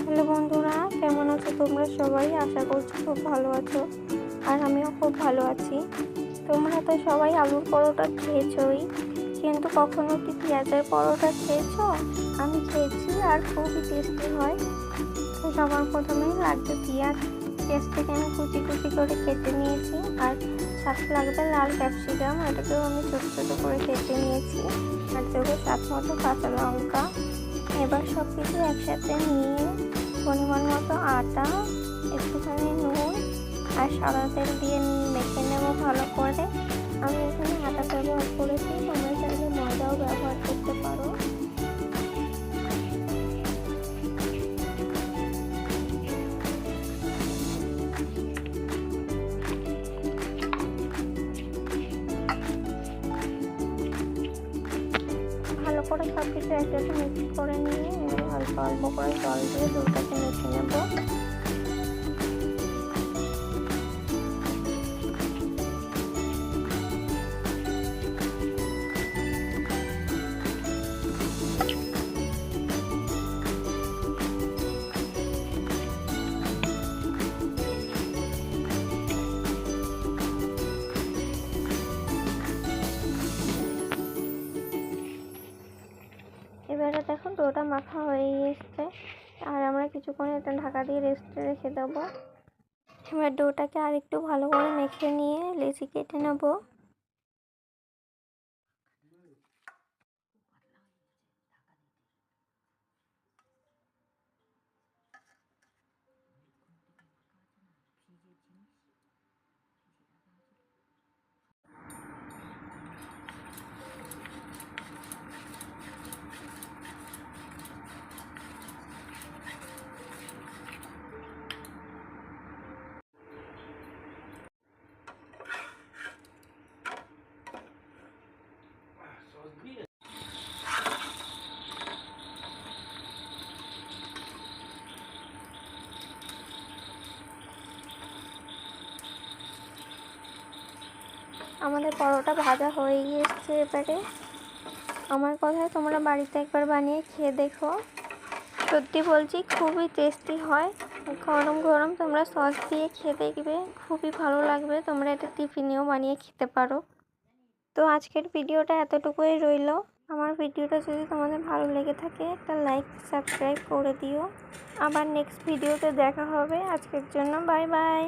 Hello বন্ধুরা, কেমন আছো তোমরা সবাই? আশা করছি খুব ভালো আছো, আর আমিও খুব ভালো আছি। তোমরা তো সবাই আলুর পরোটা খেয়েছোই, কিন্তু কখনো কি পেঁয়াজের পরোটা খেয়েছো? আমি খেয়েছি, আর খুবই টেস্টি হয়। তো সবার প্রথমেই লাগবে পেঁয়াজ। পেঁয়াজটাকে আমি কুচি কুচি করে কেটে নিয়েছি, আর সাথে লাগবে লাল ক্যাপসিকাম, এটাকেও আমি ছোটো ছোটো করে কেটে নিয়েছি, আর দেবো স্বাদ মতো কাঁচা লঙ্কা। এবার সব কিছু একসাথে নিয়ে পরিমাণ মতো আটা, একটুখানি নুন আর সাদা তেল দিয়ে মেখে নেব ভালো করে। আমি এখানে আটা ব্যবহার করেছি, তোমরা চাইলে ময়দাও ব্যবহার করতে পারো। ভালো করে সব কিছু একসাথে মিক্স করে নিয়ে অল্প অল্প করে জল দিয়ে দুধটাকে মেখে নেব। এবারে দেখুন ডোটা মাখা হয়ে এসছে, আর আমরা কিছুক্ষণ এটা ঢাকা দিয়ে রেস্টে রেখে দেবো। এবার ডোটাকে আর একটু ভালো করে মেখে নিয়ে লেচি কেটে নেব। আমাদের পরোটা ভাজা হয়ে গিয়েছে। এবারে আমার কথায় তোমরা বাড়িতে একবার বানিয়ে খেয়ে দেখো, সত্যি বলছি খুবই টেস্টি হয়। গরম গরম তোমরা সস দিয়ে খেয়ে দেখবে, খুবই ভালো লাগবে। তোমরা এটা টিফিনেও বানিয়ে খেতে পারো। তো আজকের ভিডিওটা এতটুকুই রইল। আমার ভিডিওটা যদি তোমাদের ভালো লেগে থাকে, একটা লাইক সাবস্ক্রাইব করে দিও। আবার নেক্সট ভিডিওতে দেখা হবে। আজকের জন্য বাই বাই।